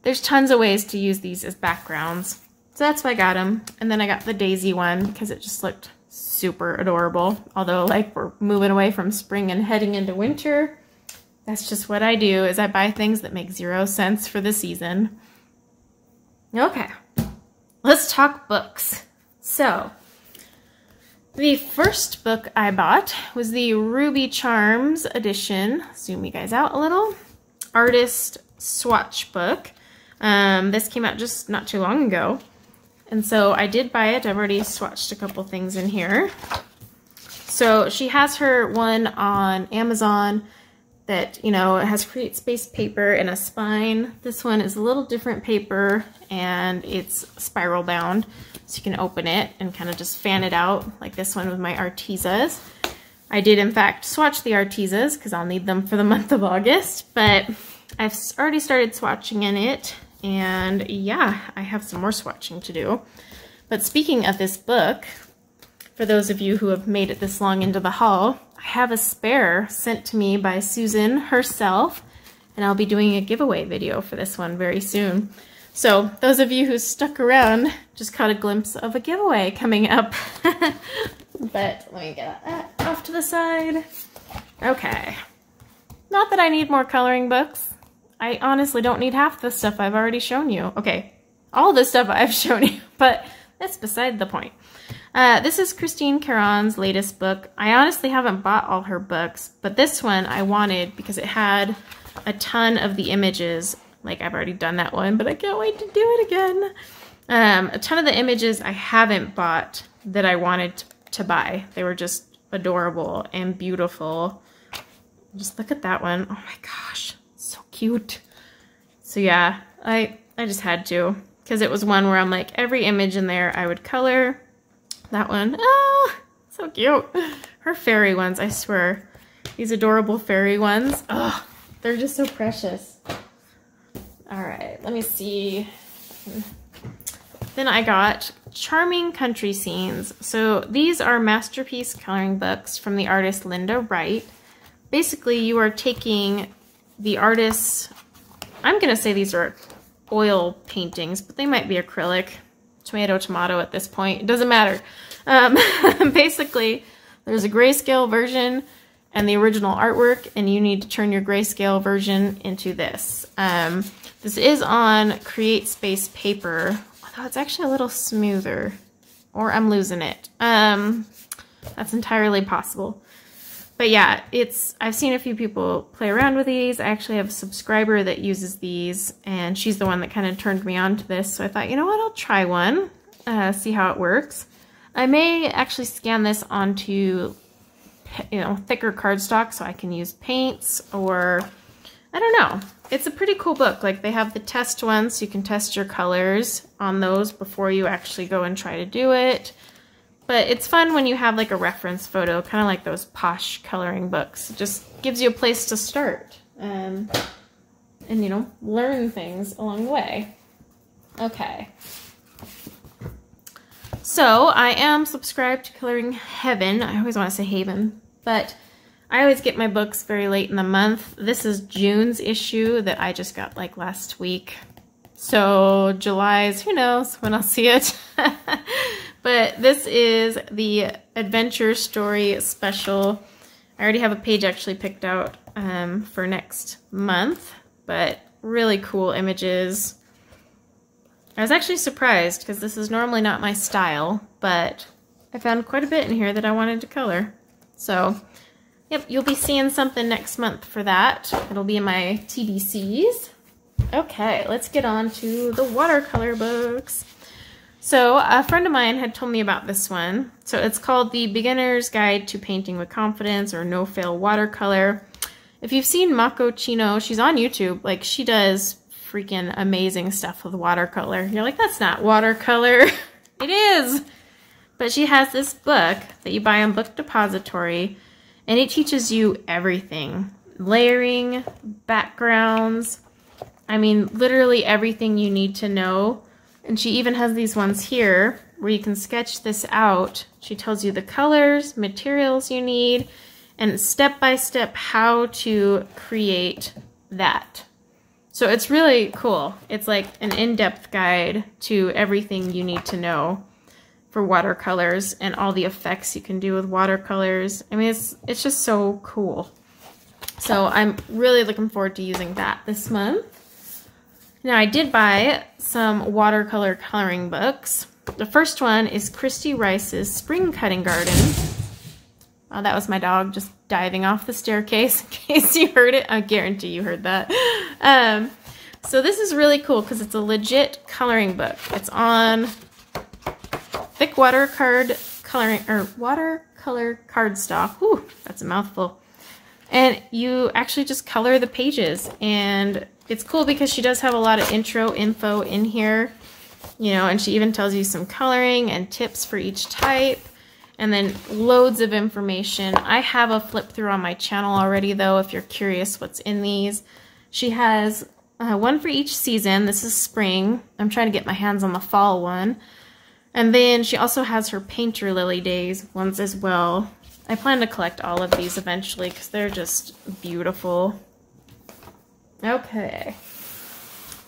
S1: there's tons of ways to use these as backgrounds. So that's why I got them. And then I got the daisy one because it just looked super adorable. Although like we're moving away from spring and heading into winter, that's just what I do, is I buy things that make 0 sense for the season. Okay, let's talk books. So, the first book I bought was the Ruby Charms edition. Zoom you guys out a little. Artist swatch book. This came out just not too long ago. And so I did buy it. I've already swatched a couple things in here. So she has her one on Amazon that, you know, it has Create Space paper and a spine. This one is a little different paper and it's spiral bound. So you can open it and kind of just fan it out like this one with my Artesas. I did in fact swatch the Artesas because I'll need them for the month of August, but I've already started swatching in it, and yeah, I have some more swatching to do. But speaking of this book, for those of you who have made it this long into the haul, I have a spare sent to me by Susan herself, and I'll be doing a giveaway video for this one very soon. So those of you who stuck around just caught a glimpse of a giveaway coming up. But let me get that off to the side. Okay. Not that I need more coloring books. I honestly don't need half the stuff I've already shown you. Okay, all the stuff I've shown you, but that's beside the point. This is Christine Caron's latest book. I honestly haven't bought all her books, but this one I wanted because it had a ton of the images. Like, I've already done that one, but I can't wait to do it again. A ton of the images I haven't bought that I wanted to buy. They were just adorable and beautiful. Just look at that one. Oh my gosh, so cute. So yeah, I just had to, because it was one where I'm like, every image in there I would color. That one, oh, so cute. Her fairy ones, I swear. These adorable fairy ones, oh, they're just so precious. All right, let me see. Then I got Charming Country Scenes. So these are masterpiece coloring books from the artist Linda Wright. Basically, you are taking the artist's, I'm gonna say these are oil paintings, but they might be acrylic. Tomato, tomato at this point, it doesn't matter. Basically, there's a grayscale version and the original artwork, and you need to turn your grayscale version into this. This is on Create Space paper, although it's actually a little smoother, or I'm losing it. That's entirely possible. But yeah, I've seen a few people play around with these. I actually have a subscriber that uses these, and she's the one that kind of turned me on to this. So I thought, you know what, I'll try one, see how it works. I may actually scan this onto, thicker cardstock so I can use paints, or I don't know. It's a pretty cool book. Like, they have the test ones, so you can test your colors on those before you actually go and try to do it. But it's fun when you have like a reference photo, kind of like those posh coloring books. It just gives you a place to start and learn things along the way. Okay. So I am subscribed to Coloring Heaven. I always want to say Haven, but I always get my books very late in the month. This is June's issue that I just got like last week. So July's, who knows when I'll see it. But this is the Adventure Story Special. I already have a page actually picked out for next month, but really cool images. I was actually surprised because this is normally not my style, but I found quite a bit in here that I wanted to color. So, yep, you'll be seeing something next month for that. It'll be in my TBCs. Okay, let's get on to the watercolor books. So a friend of mine had told me about this one. So it's called The Beginner's Guide to Painting with Confidence, or No Fail Watercolor. If you've seen Mako Chino, she's on YouTube. Like, she does freaking amazing stuff with watercolor. You're like, that's not watercolor. It is. But she has this book that you buy on Book Depository, and it teaches you everything. Layering, backgrounds, I mean, literally everything you need to know. And she even has these ones here where you can sketch this out She tells you the colors, materials you need, and step by step how to create that. So it's really cool. It's like an in-depth guide to everything you need to know for watercolors and all the effects you can do with watercolors. I mean, it's just so cool. So I'm really looking forward to using that this month. Now I did buy some watercolor coloring books. The first one is Christy Rice's Spring Cutting Garden. Oh, that was my dog just diving off the staircase in case you heard it. I guarantee you heard that. So this is really cool because it's a legit coloring book. It's on thick watercolor cardstock. Whew, that's a mouthful. And you actually just color the pages, and it's cool because she does have a lot of intro info in here, you know, and she even tells you some coloring and tips for each type, and then loads of information. I have a flip through on my channel already though, if you're curious what's in these. She has one for each season. This is spring. I'm trying to get my hands on the fall one. And then she also has her Painter Lily Days ones as well. I plan to collect all of these eventually because they're just beautiful. Okay.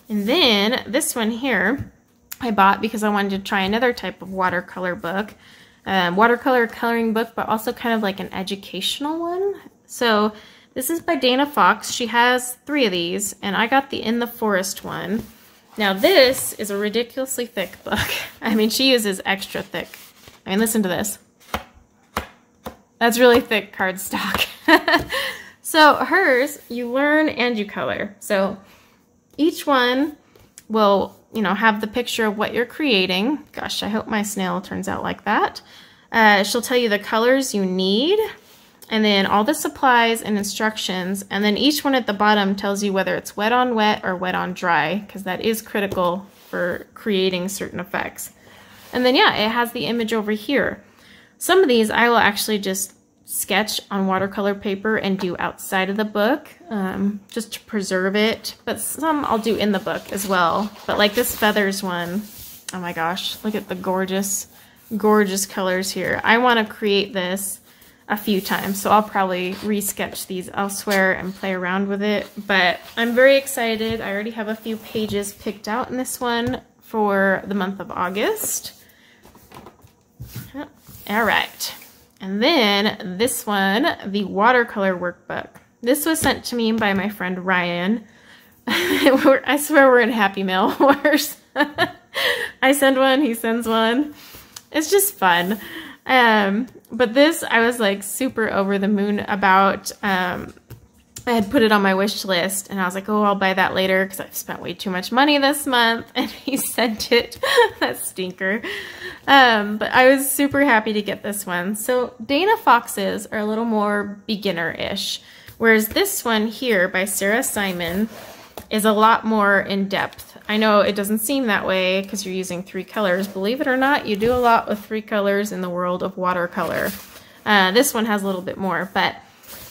S1: And then this one here I bought because I wanted to try another type of watercolor book. Watercolor coloring book, but also kind of like an educational one. So this is by Dana Fox. She has 3 of these, and I got the In the Forest one. Now this is a ridiculously thick book. I mean, she uses extra thick. I mean, listen to this. That's really thick cardstock. So hers, you learn and you color. So each one will, you know, have the picture of what you're creating. Gosh, I hope my snail turns out like that. She'll tell you the colors you need, and then all the supplies and instructions, and then each one at the bottom tells you whether it's wet on wet or wet on dry, because that is critical for creating certain effects. And then yeah, it has the image over here. Some of these I will actually just sketch on watercolor paper and do outside of the book, just to preserve it, but some I'll do in the book as well. But like this feathers one, oh my gosh, look at the gorgeous, gorgeous colors here. I want to create this a few times, so I'll probably re-sketch these elsewhere and play around with it, but I'm very excited. I already have a few pages picked out in this one for the month of August. All right, and then this one, the Watercolor Workbook. This was sent to me by my friend Ryan. I swear we're in Happy Mail wars. I send one, he sends one. It's just fun. But this, I was like super over the moon about. I had put it on my wish list, and I was like, oh, I'll buy that later because I've spent way too much money this month, and he sent it. That stinker. But I was super happy to get this one. So Dana Fox's are a little more beginner-ish, whereas this one here by Sarah Simon is a lot more in-depth. I know it doesn't seem that way because you're using 3 colors. Believe it or not, you do a lot with 3 colors in the world of watercolor. This one has a little bit more, but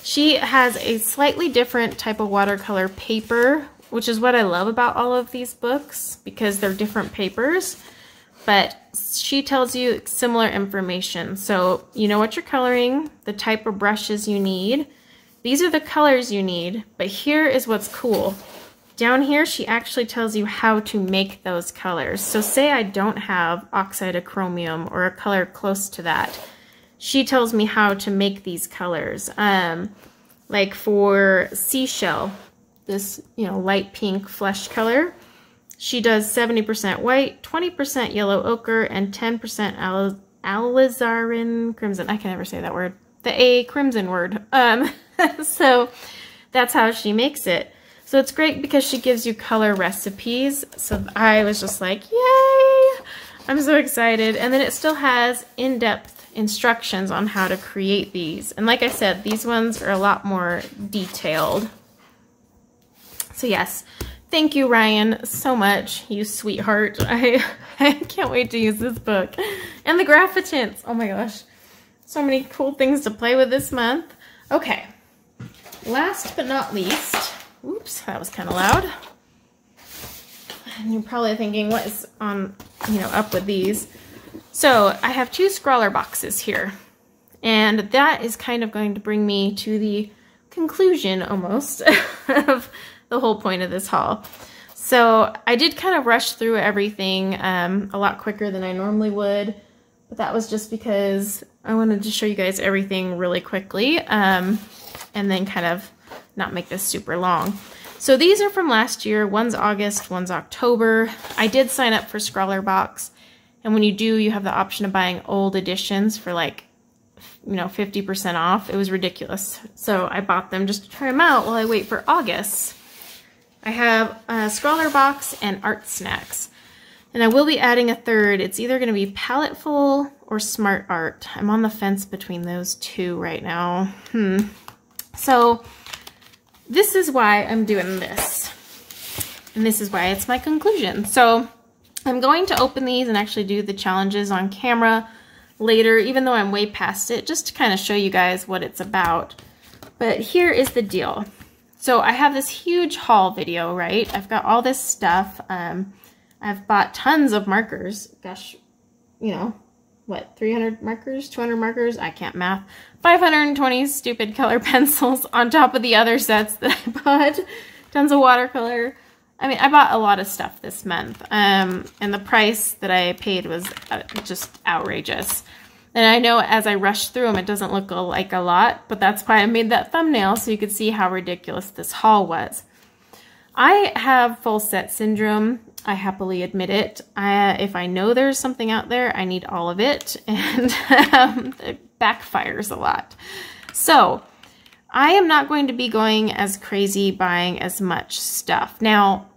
S1: she has a slightly different type of watercolor paper, which is what I love about all of these books because they're different papers, but she tells you similar information. So you know what you're coloring, the type of brushes you need. These are the colors you need, but here is what's cool. Down here, she actually tells you how to make those colors. So say I don't have oxide of chromium or a color close to that. She tells me how to make these colors. Like for Seashell, this, you know, light pink flesh color, she does 70% white, 20% yellow ochre, and 10% alizarin crimson. I can never say that word. The A crimson word. So that's how she makes it. So it's great because she gives you color recipes. So I was just like, yay! I'm so excited. And then it still has in-depth instructions on how to create these. And like I said, these ones are a lot more detailed. So yes, thank you, Ryan, so much, you sweetheart. I can't wait to use this book. And the Graphitints. Oh my gosh. So many cool things to play with this month. Okay. Last but not least, oops, that was kind of loud. And you're probably thinking, what is on, you know, up with these? So I have 2 Scrawlr boxes here, and that is kind of going to bring me to the conclusion almost of the whole point of this haul. So I did kind of rush through everything a lot quicker than I normally would, but that was just because I wanted to show you guys everything really quickly, and then kind of not make this super long. So these are from last year. One's August, one's October. I did sign up for Scrawlr Box, and when you do, you have the option of buying old editions for like, you know, 50% off. It was ridiculous. So I bought them just to try them out while I wait for August. I have a Scrawlr Box and Art Snacks. And I will be adding a third. It's either going to be Paleteful or Smart Art. I'm on the fence between those two right now. So this is why I'm doing this. And this is why it's my conclusion. So I'm going to open these and actually do the challenges on camera later, even though I'm way past it, just to kind of show you guys what it's about. But here is the deal. So I have this huge haul video, right? I've got all this stuff. I've bought tons of markers. Gosh, you know, what, 300 markers, 200 markers? I can't math. 520 stupid color pencils on top of the other sets that I bought. Tons of watercolor. I mean, I bought a lot of stuff this month. And the price that I paid was just outrageous. And I know as I rush through them, it doesn't look like a lot, but that's why I made that thumbnail so you could see how ridiculous this haul was. I have full set syndrome. I happily admit it. If I know there's something out there, I need all of it, and it backfires a lot. So I am not going to be going as crazy buying as much stuff. Now,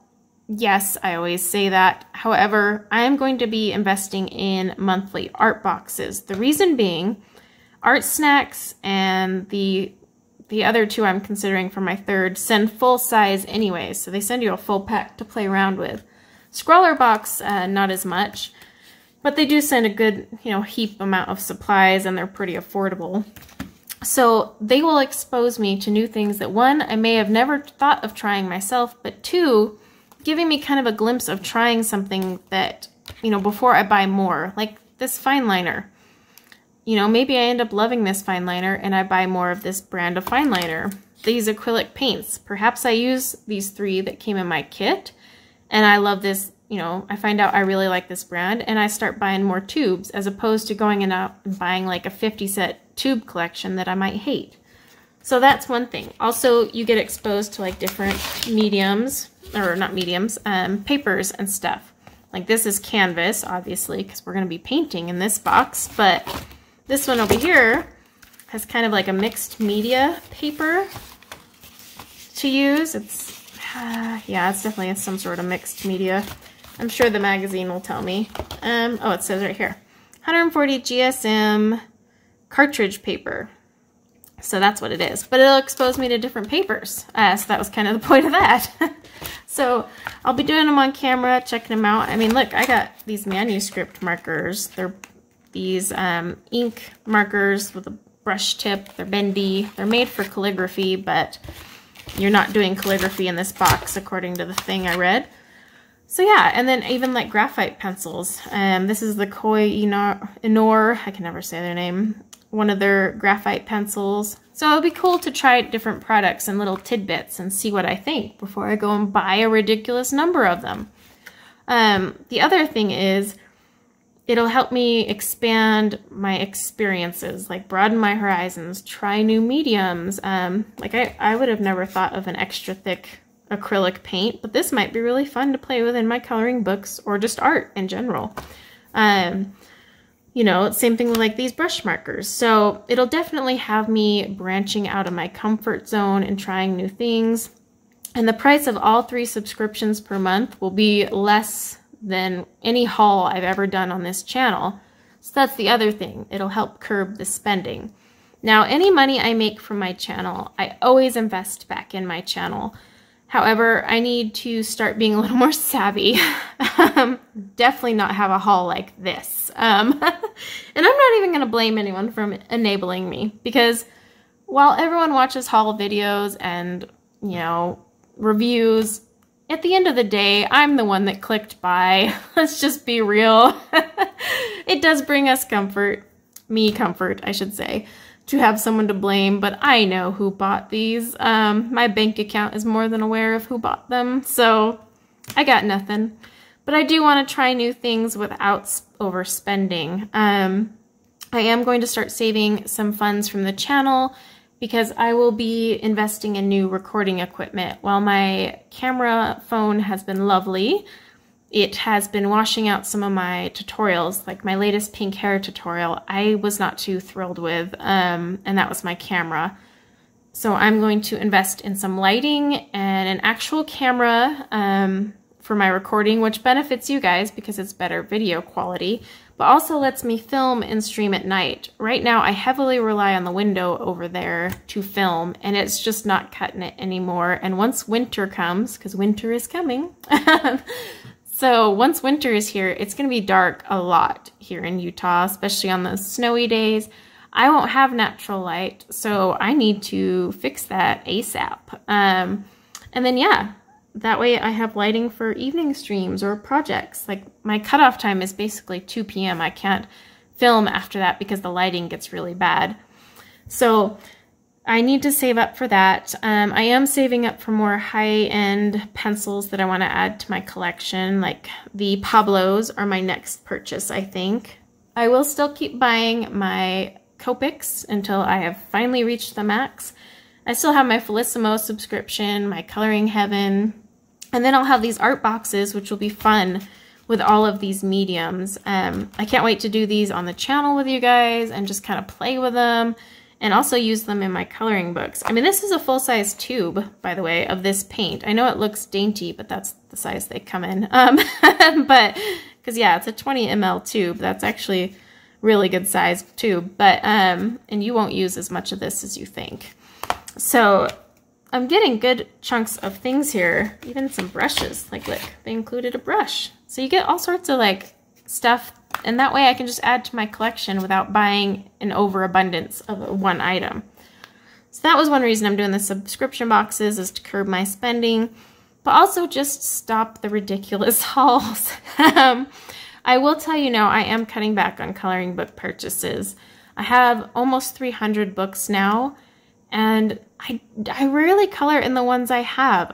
S1: yes, I always say that. However, I am going to be investing in monthly art boxes. The reason being, Art Snacks and the other two I'm considering for my third send full size anyway, so they send you a full pack to play around with. Scrawlr Box, not as much, but they do send a good, you know, heap amount of supplies, and they're pretty affordable. So they will expose me to new things that, one, I may have never thought of trying myself, but two, giving me kind of a glimpse of trying something that, you know, before I buy more, like this fine liner. You know, maybe I end up loving this fine liner and I buy more of this brand of fine liner. These acrylic paints, perhaps I use these 3 that came in my kit, and I love this, you know, I find out I really like this brand, and I start buying more tubes as opposed to going out and buying like a 50 set tube collection that I might hate. So that's one thing. Also, you get exposed to like different mediums, or not mediums, papers and stuff. Like this is canvas, obviously, because we're going to be painting in this box, but this one over here has kind of like a mixed media paper to use. It's, yeah, it's definitely some sort of mixed media. I'm sure the magazine will tell me. Oh, it says right here, 140 GSM cartridge paper. So that's what it is. But it'll expose me to different papers. So that was kind of the point of that. So I'll be doing them on camera, checking them out. I mean, look, I got these manuscript markers. They're these ink markers with a brush tip. They're bendy. They're made for calligraphy, but you're not doing calligraphy in this box, according to the thing I read. So yeah, and then even like graphite pencils. This is the Koh-i-Noor, I can never say their name, one of their graphite pencils. So it'll be cool to try different products and little tidbits and see what I think before I go and buy a ridiculous number of them. The other thing is, it'll help me expand my experiences, like broaden my horizons, try new mediums. Like I would have never thought of an extra thick acrylic paint, but this might be really fun to play with in my coloring books or just art in general. You know, same thing with like these brush markers. So it'll definitely have me branching out of my comfort zone and trying new things. And the price of all 3 subscriptions per month will be less than any haul I've ever done on this channel. So that's the other thing. It'll help curb the spending. Now, any money I make from my channel, I always invest back in my channel. However, I need to start being a little more savvy. Definitely not have a haul like this. And I'm not even going to blame anyone for enabling me, because while everyone watches haul videos and, you know, reviews, at the end of the day, I'm the one that clicked buy. Let's just be real. It does bring us comfort, me comfort, I should say, to have someone to blame, but I know who bought these. My bank account is more than aware of who bought them, so I got nothing. But I do want to try new things without overspending. I am going to start saving some funds from the channel because I will be investing in new recording equipment. While my camera phone has been lovely, it has been washing out some of my tutorials, like my latest pink hair tutorial I was not too thrilled with, and that was my camera. So I'm going to invest in some lighting and an actual camera for my recording, which benefits you guys because it's better video quality, but also lets me film and stream at night. Right now, I heavily rely on the window over there to film, and it's just not cutting it anymore. And once winter comes, because winter is coming, so once winter is here, it's going to be dark a lot here in Utah, especially on those snowy days. I won't have natural light, so I need to fix that ASAP. And then, yeah, that way I have lighting for evening streams or projects. Like my cutoff time is basically 2 p.m. I can't film after that because the lighting gets really bad. So I need to save up for that. I am saving up for more high-end pencils that I want to add to my collection. Like the Pablos are my next purchase, I think. I will still keep buying my Copics until I have finally reached the max. I still have my Felissimo subscription, my Coloring Heaven, and then I'll have these art boxes, which will be fun with all of these mediums. I can't wait to do these on the channel with you guys and just kind of play with them and also use them in my coloring books. I mean, this is a full-size tube, by the way, of this paint. I know it looks dainty, but that's the size they come in. But, because yeah, it's a 20 ml tube. That's actually really good size tube, but, and you won't use as much of this as you think. So I'm getting good chunks of things here, even some brushes. Like, look, they included a brush. So you get all sorts of like stuff, and that way I can just add to my collection without buying an overabundance of one item. So that was one reason I'm doing the subscription boxes, is to curb my spending, but also just stop the ridiculous hauls. I will tell you now, I am cutting back on coloring book purchases. I have almost 300 books now, and I rarely color in the ones I have.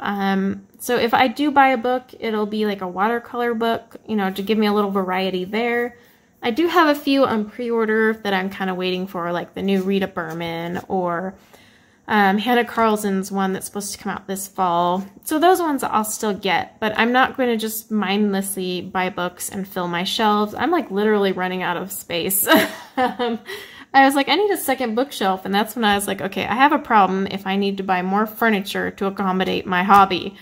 S1: So if I do buy a book, it'll be like a watercolor book, you know, to give me a little variety there. I do have a few on pre-order that I'm kind of waiting for, like the new Rita Berman or Hannah Carlson's one that's supposed to come out this fall. So those ones I'll still get, but I'm not going to just mindlessly buy books and fill my shelves. I'm like literally running out of space. I was like, I need a second bookshelf, and that's when I was like, okay, I have a problem if I need to buy more furniture to accommodate my hobby.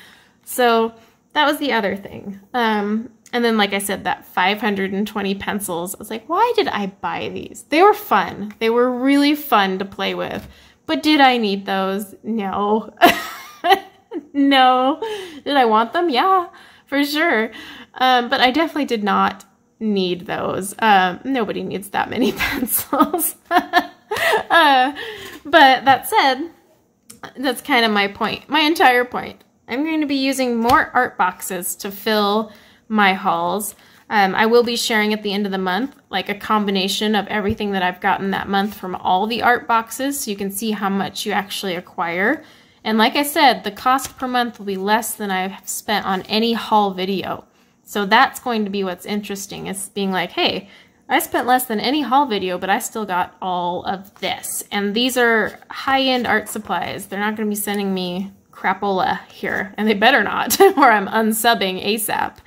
S1: So that was the other thing. And then, like I said, that 520 pencils, I was like, why did I buy these? They were fun. They were really fun to play with. But did I need those? No. No. Did I want them? Yeah, for sure. But I definitely did not need those. Nobody needs that many pencils. But that said, that's kind of my point, my entire point. I'm going to be using more art boxes to fill my hauls. I will be sharing at the end of the month, like a combination of everything that I've gotten that month from all the art boxes, so you can see how much you actually acquire. And like I said, the cost per month will be less than I've spent on any haul video. So that's going to be what's interesting, is being like, hey, I spent less than any haul video, but I still got all of this. And these are high-end art supplies. They're not going to be sending me crapola here, and they better not, or I'm unsubbing ASAP.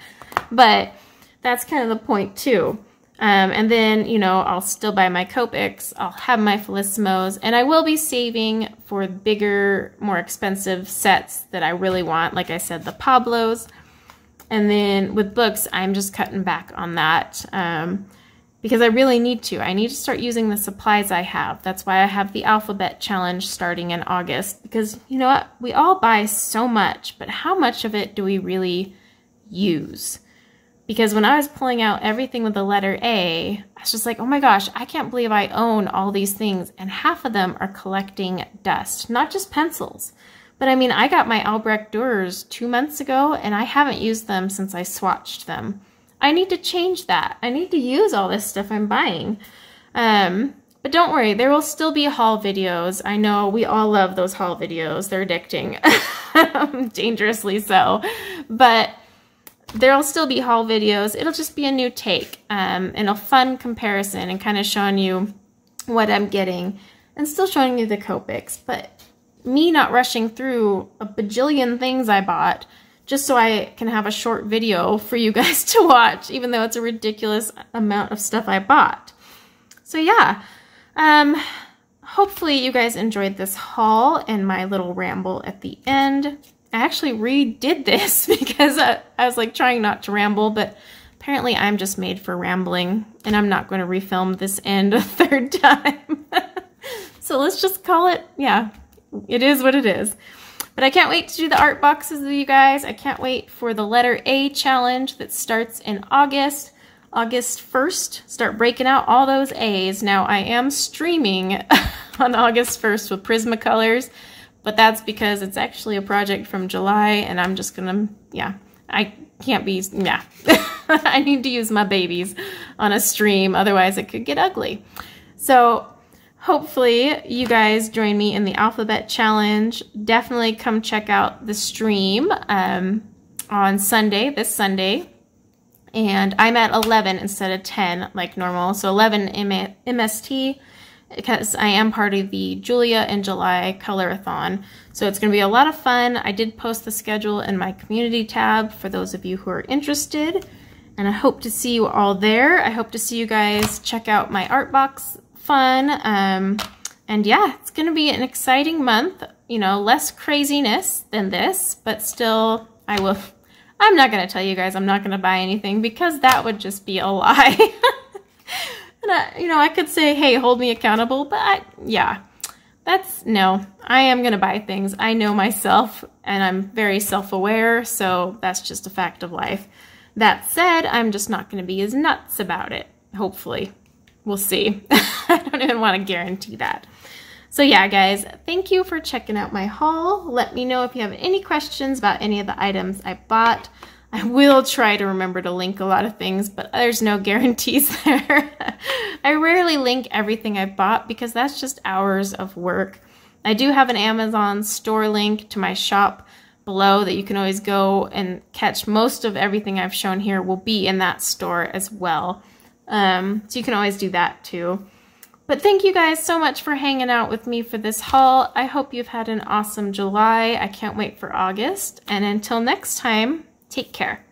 S1: But that's kind of the point too. And then, you know, I'll still buy my Copics, I'll have my Felissimos, and I will be saving for bigger, more expensive sets that I really want. Like I said, the Pablos. And then with books, I'm just cutting back on that because I really need to. I need to start using the supplies I have. That's why I have the alphabet challenge starting in August, because you know what? We all buy so much, but how much of it do we really use? Because when I was pulling out everything with the letter A, I was just like, oh my gosh, I can't believe I own all these things, and half of them are collecting dust. Not just pencils, But I mean, I got my Albrecht Dürers 2 months ago, and I haven't used them since I swatched them. I need to change that. I need to use all this stuff I'm buying. But don't worry, there will still be haul videos. I know we all love those haul videos. They're addicting, dangerously so. But there'll still be haul videos. It'll just be a new take and a fun comparison and kind of showing you what I'm getting and still showing you the Copics. But me not rushing through a bajillion things I bought just so I can have a short video for you guys to watch, even though it's a ridiculous amount of stuff I bought. So yeah. Hopefully you guys enjoyed this haul and my little ramble at the end. I actually redid this because I was like trying not to ramble, but apparently I'm just made for rambling and I'm not going to refilm this end a third time. So let's just call it, yeah, it is what it is. But I can't wait to do the art boxes with you guys. I can't wait for the letter A challenge that starts in August 1st, start breaking out all those A's. Now I am streaming on August 1st with Prismacolors, but that's because it's actually a project from July and I'm just gonna, yeah, I can't be, yeah. I need to use my babies on a stream, otherwise it could get ugly. So hopefully you guys join me in the alphabet challenge. Definitely come check out the stream on Sunday, this Sunday. And I'm at 11 instead of 10 like normal. So 11 MST because I am part of the Julia in July Colorathon. So it's going to be a lot of fun. I did post the schedule in my community tab for those of you who are interested. And I hope to see you all there. I hope to see you guys check out my art box fun. And yeah, it's going to be an exciting month. You know, less craziness than this, but still I'm not going to tell you guys I'm not going to buy anything because that would just be a lie. And I could say, hey, hold me accountable, but yeah, no, I am going to buy things. I know myself and I'm very self-aware, so that's just a fact of life. That said, I'm just not going to be as nuts about it, hopefully. We'll see. I don't even want to guarantee that. So yeah, guys, thank you for checking out my haul. Let me know if you have any questions about any of the items I bought. I will try to remember to link a lot of things, but there's no guarantees there. I rarely link everything I bought because that's just hours of work. I do have an Amazon store link to my shop below that you can always go and catch. Most of everything I've shown here will be in that store as well. So you can always do that too. But thank you guys so much for hanging out with me for this haul. I hope you've had an awesome July. I can't wait for August. And until next time, take care.